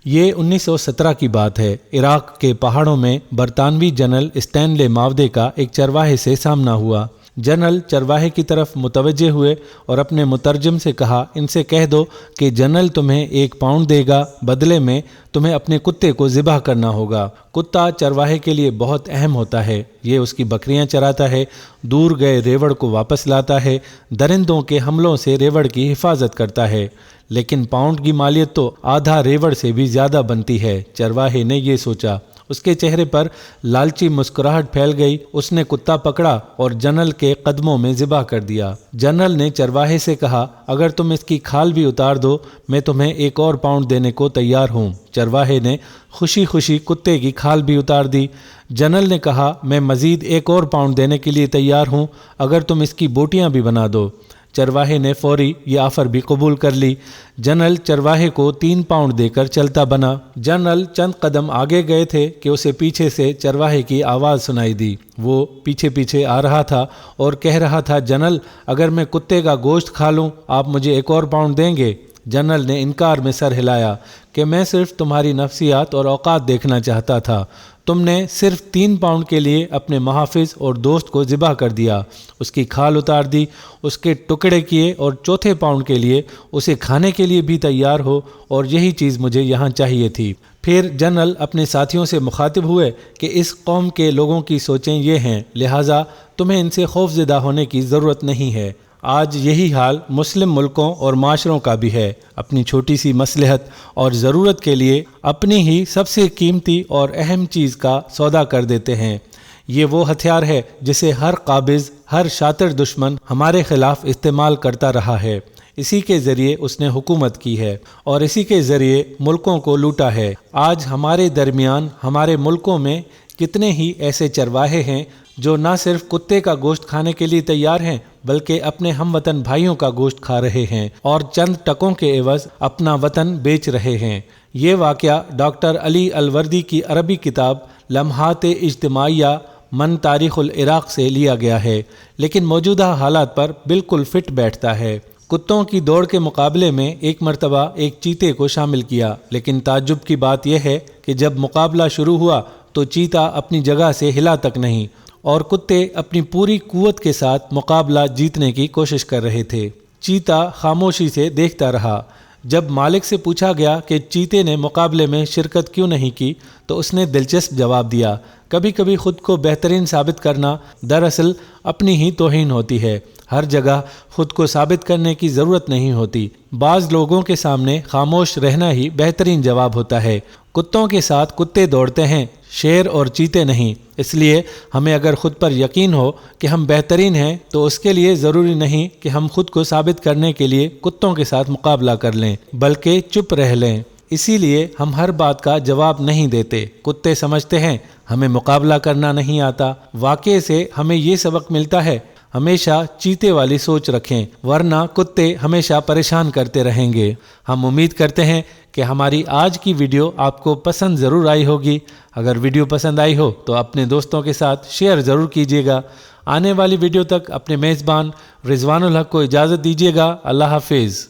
یہ 1917 کی بات ہے۔ عراق کے پہاڑوں میں برطانوی جنرل اسٹینلے ماودے کا ایک چرواہے سے سامنا ہوا۔ جنرل چرواہے کی طرف متوجہ ہوئے اور اپنے مترجم سے کہا، ان سے کہہ دو کہ جنرل تمہیں 1 پاؤنڈ دے گا، بدلے میں تمہیں اپنے کتے کو ذبح کرنا ہوگا۔ کتا چرواہے کے لیے بہت اہم ہوتا ہے۔ یہ اس کی بکریاں چراتا ہے، دور گئے ریوڑ کو واپس لاتا ہے، درندوں کے حملوں سے ریوڑ کی حفاظت کرتا ہے۔ لیکن پاؤنڈ کی مالیت تو آدھا ریوڑ سے بھی زیادہ بنتی ہے۔ چرواہے نے یہ سوچا۔ اس کے چہرے پر لالچی مسکراہٹ پھیل گئی۔ اس نے کتا پکڑا اور جنرل کے قدموں میں ذبح کر دیا۔ جنرل نے چرواہے سے کہا، اگر تم اس کی کھال بھی اتار دو، میں تمہیں 1 اور پاؤنڈ دینے کو تیار ہوں۔ چرواہے نے خوشی خوشی کتے کی کھال بھی اتار دی۔ جنرل نے کہا، میں مزید 1 اور پاؤنڈ دینے کے لیے تیار ہوں اگر تم اس کی بوٹیاں بھی بنا دو۔ چرواہے نے فوری یہ آفر بھی قبول کر لی۔ جنرل چرواہے کو 3 پاؤنڈ دے کر چلتا بنا۔ جنرل چند قدم آگے گئے تھے کہ اسے پیچھے سے چرواہے کی آواز سنائی دی۔ وہ پیچھے پیچھے آ رہا تھا اور کہہ رہا تھا، جنرل اگر میں کتے کا گوشت کھا لوں آپ مجھے 1 اور پاؤنڈ دیں گے؟ جنرل نے انکار میں سر ہلایا کہ میں صرف تمہاری نفسیات اور اوقات دیکھنا چاہتا تھا۔ تم نے صرف 3 پاؤنڈ کے لیے اپنے محافظ اور دوست کو ذبح کر دیا، اس کی کھال اتار دی، اس کے ٹکڑے کیے اور چوتھے پاؤنڈ کے لیے اسے کھانے کے لیے بھی تیار ہو، اور یہی چیز مجھے یہاں چاہیے تھی۔ پھر جنرل اپنے ساتھیوں سے مخاطب ہوئے کہ اس قوم کے لوگوں کی سوچیں یہ ہیں، لہٰذا تمہیں ان سے خوفزدہ ہونے کی ضرورت نہیں ہے۔ آج یہی حال مسلم ملکوں اور معاشروں کا بھی ہے۔ اپنی چھوٹی سی مصلحت اور ضرورت کے لیے اپنی ہی سب سے قیمتی اور اہم چیز کا سودا کر دیتے ہیں۔ یہ وہ ہتھیار ہے جسے ہر قابض، ہر شاطر دشمن ہمارے خلاف استعمال کرتا رہا ہے۔ اسی کے ذریعے اس نے حکومت کی ہے اور اسی کے ذریعے ملکوں کو لوٹا ہے۔ آج ہمارے درمیان، ہمارے ملکوں میں کتنے ہی ایسے چرواہے ہیں جو نہ صرف کتے کا گوشت کھانے کے لیے تیار ہیں بلکہ اپنے ہم وطن بھائیوں کا گوشت کھا رہے ہیں اور چند ٹکوں کے عوض اپنا وطن بیچ رہے ہیں۔ یہ واقعہ ڈاکٹر علی الوردی کی عربی کتاب لمحات اجتماعیہ من تاریخ العراق سے لیا گیا ہے، لیکن موجودہ حالات پر بالکل فٹ بیٹھتا ہے۔ کتوں کی دوڑ کے مقابلے میں ایک مرتبہ ایک چیتے کو شامل کیا، لیکن تعجب کی بات یہ ہے کہ جب مقابلہ شروع ہوا تو چیتا اپنی جگہ سے ہلا تک نہیں، اور کتے اپنی پوری قوت کے ساتھ مقابلہ جیتنے کی کوشش کر رہے تھے۔ چیتا خاموشی سے دیکھتا رہا۔ جب مالک سے پوچھا گیا کہ چیتے نے مقابلے میں شرکت کیوں نہیں کی تو اس نے دلچسپ جواب دیا، کبھی کبھی خود کو بہترین ثابت کرنا دراصل اپنی ہی توہین ہوتی ہے۔ ہر جگہ خود کو ثابت کرنے کی ضرورت نہیں ہوتی۔ بعض لوگوں کے سامنے خاموش رہنا ہی بہترین جواب ہوتا ہے۔ کتوں کے ساتھ کتے دوڑتے ہیں، شیر اور چیتے نہیں۔ اس لیے ہمیں اگر خود پر یقین ہو کہ ہم بہترین ہیں تو اس کے لیے ضروری نہیں کہ ہم خود کو ثابت کرنے کے لیے کتوں کے ساتھ مقابلہ کر لیں، بلکہ چپ رہ لیں۔ اسی لیے ہم ہر بات کا جواب نہیں دیتے۔ کتے سمجھتے ہیں ہمیں مقابلہ کرنا نہیں آتا۔ واقعے سے ہمیں یہ سبق ملتا ہے، ہمیشہ چیتے والی سوچ رکھیں، ورنہ کتے ہمیشہ پریشان کرتے رہیں گے۔ ہم امید کرتے ہیں کہ ہماری آج کی ویڈیو آپ کو پسند ضرور آئی ہوگی۔ اگر ویڈیو پسند آئی ہو تو اپنے دوستوں کے ساتھ شیئر ضرور کیجیے گا۔ آنے والی ویڈیو تک اپنے میزبان رضوان الحق کو اجازت دیجیے گا۔ اللہ حافظ۔